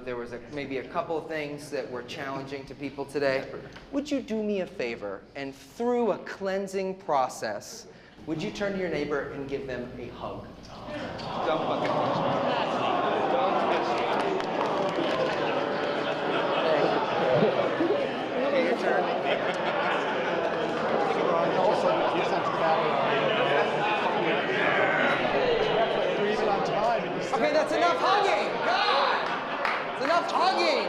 that there was maybe a couple of things that were challenging to people today. Would you do me a favor and through a cleansing process, would you turn to your neighbor and give them a hug? Don't fucking push me. Don't push me. Okay, your turn. Okay, that's enough hugging! God! It's enough hugging!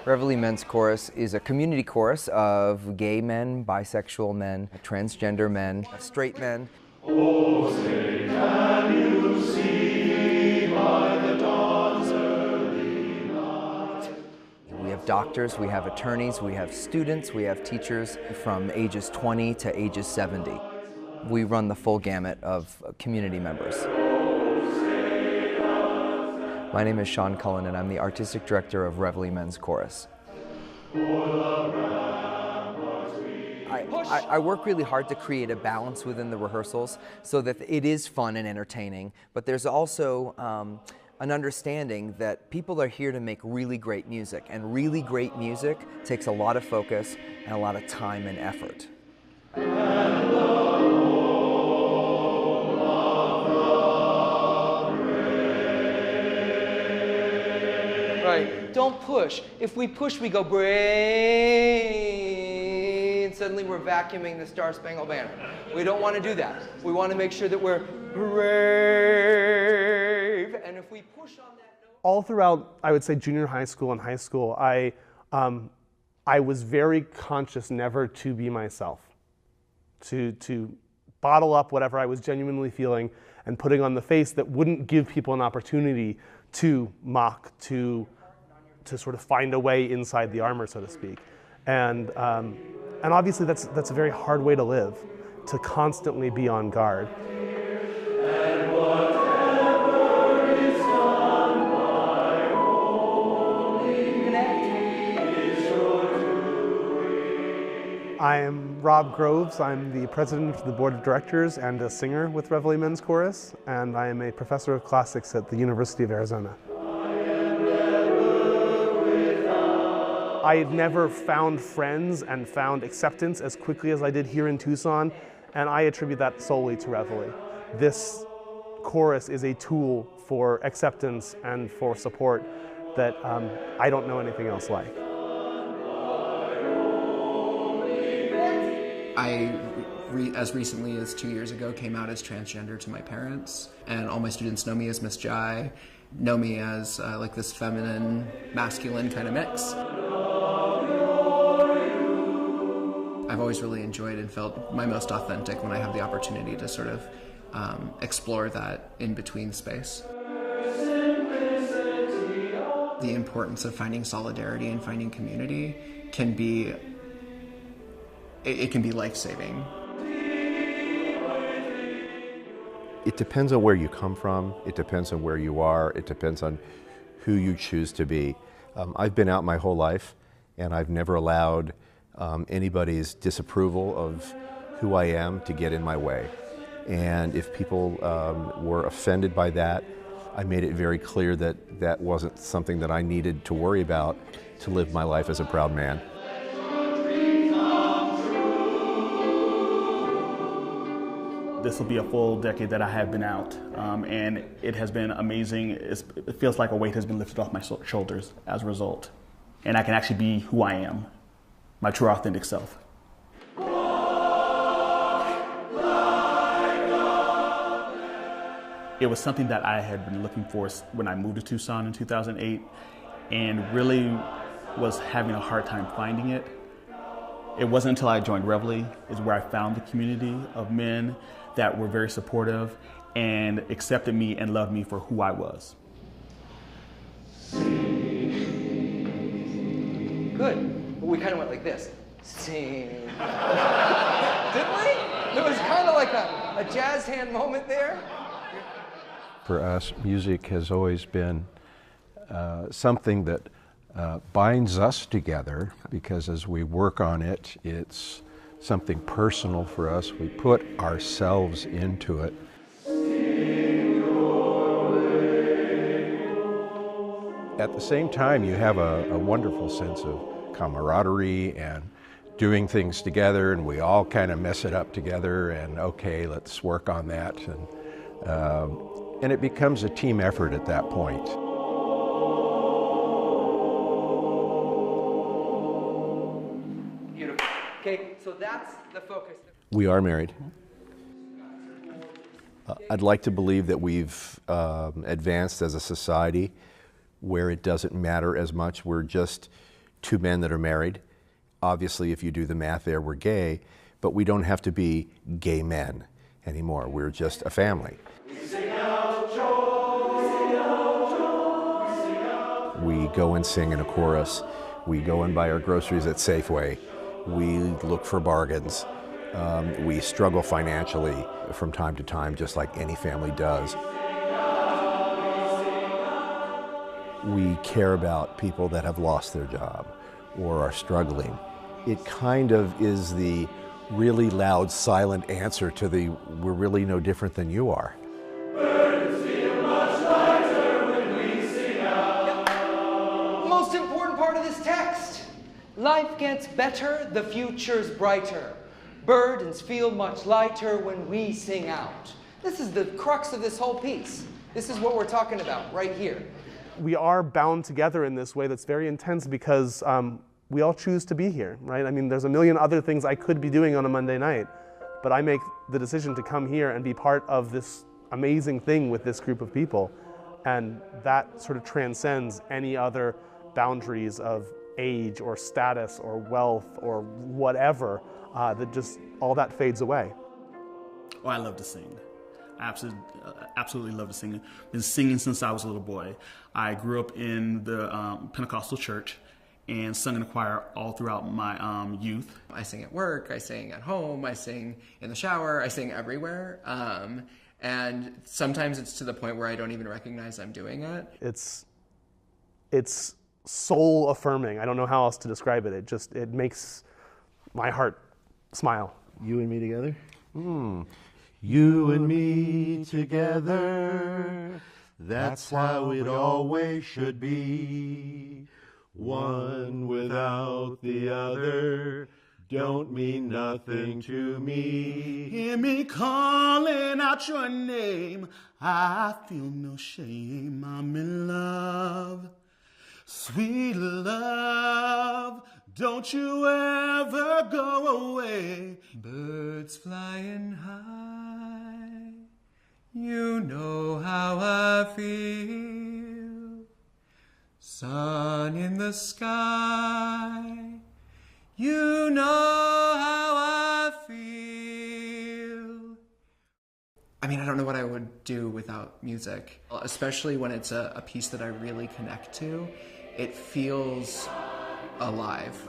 Reveille Men's Chorus is a community chorus of gay men, bisexual men, transgender men, straight men. Oh, say, can you see by the dawn's early light? We have doctors, we have attorneys, we have students, we have teachers from ages 20 to ages 70. We run the full gamut of community members. My name is Sean Cullen and I'm the Artistic Director of Reveille Men's Chorus. I work really hard to create a balance within the rehearsals so that it is fun and entertaining, but there's also an understanding that people are here to make really great music, and really great music takes a lot of focus and a lot of time and effort. Right. Don't push. If we push, we go brain. Suddenly we're vacuuming the Star Spangled Banner. We don't want to do that. We want to make sure that we're brave. And if we push on that note... All throughout, I would say, junior high school and high school, I was very conscious never to be myself. To bottle up whatever I was genuinely feeling and putting on the face that wouldn't give people an opportunity to mock, to sort of find a way inside the armor, so to speak. And obviously that's a very hard way to live, to constantly be on guard. I am Rob Groves. I'm the president of the board of directors and a singer with Reveille Men's Chorus, and I am a professor of classics at the University of Arizona. I had never found friends and found acceptance as quickly as I did here in Tucson, and I attribute that solely to Reveille. This chorus is a tool for acceptance and for support that I don't know anything else like. As recently as 2 years ago, came out as transgender to my parents, and all my students know me as Miss Jai, know me as like this feminine, masculine kind of mix. I've always really enjoyed and felt my most authentic when I have the opportunity to sort of explore that in-between space. The importance of finding solidarity and finding community can be life-saving. It depends on where you come from, it depends on where you are, it depends on who you choose to be. I've been out my whole life, and I've never allowed anybody's disapproval of who I am to get in my way. And if people were offended by that, I made it very clear that that wasn't something that I needed to worry about to live my life as a proud man. This will be a full decade that I have been out, and it has been amazing. It feels like a weight has been lifted off my shoulders as a result. And I can actually be who I am, my true authentic self. It was something that I had been looking for when I moved to Tucson in 2008, and really was having a hard time finding it. It wasn't until I joined Reveille is where I found the community of men that were very supportive and accepted me and loved me for who I was. Good. We kind of went like this. Sing. Didn't we? It was kind of like a jazz hand moment there. For us, music has always been something that binds us together, because as we work on it, it's something personal for us. We put ourselves into it. at the same time, you have a wonderful sense of camaraderie and doing things together, and we all kind of mess it up together, and okay, let's work on that. And it becomes a team effort at that point. Beautiful. Okay, so that's the focus. We are married. I'd like to believe that we've advanced as a society where it doesn't matter as much. We're just two men that are married. Obviously, if you do the math there, we're gay, but we don't have to be gay men anymore. We're just a family. We go and sing in a chorus. We go and buy our groceries at Safeway. We look for bargains. We struggle financially from time to time, just like any family does. We care about people that have lost their job or are struggling. It kind of is the really loud, silent answer to the "we're really no different than you are." Most important part of this text. Life gets better, the future's brighter. Burdens feel much lighter when we sing out. This is the crux of this whole piece. This is what we're talking about right here. We are bound together in this way that's very intense because we all choose to be here, right? I mean, there's a million other things I could be doing on a Monday night, but I make the decision to come here and be part of this amazing thing with this group of people. And that sort of transcends any other boundaries of age or status or wealth or whatever, that just, all that fades away. Oh, I love to sing. I absolutely love to sing. Been singing since I was a little boy. I grew up in the Pentecostal church and sung in a choir all throughout my youth. I sing at work, I sing at home, I sing in the shower, I sing everywhere. And sometimes it's to the point where I don't even recognize I'm doing it. It's soul affirming. I don't know how else to describe it. It makes my heart smile. You and me together? You and me together, that's how it always should be. One without the other don't mean nothing to me. Hear me calling out your name. I feel no shame. I'm in love. Sweet love, don't you ever go away. Birds flying high, you know how I feel. Sun in the sky, you know how I feel. I mean, I don't know what I would do without music, especially when it's a piece that I really connect to. It feels alive.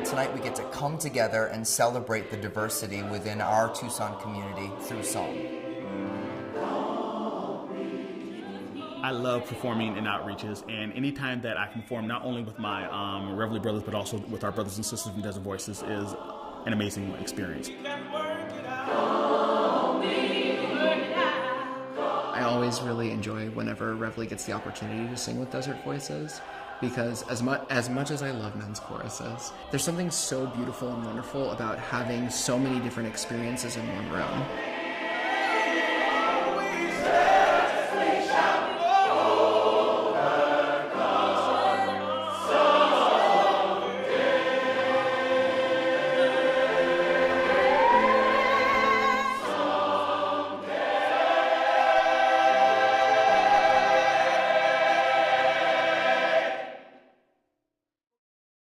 Tonight we get to come together and celebrate the diversity within our Tucson community through song. I love performing in outreaches, and anytime that I can perform not only with my Reveille brothers, but also with our brothers and sisters from Desert Voices is an amazing experience. I always really enjoy whenever Reveille gets the opportunity to sing with Desert Voices, because as much as I love men's choruses, there's something so beautiful and wonderful about having so many different experiences in one room.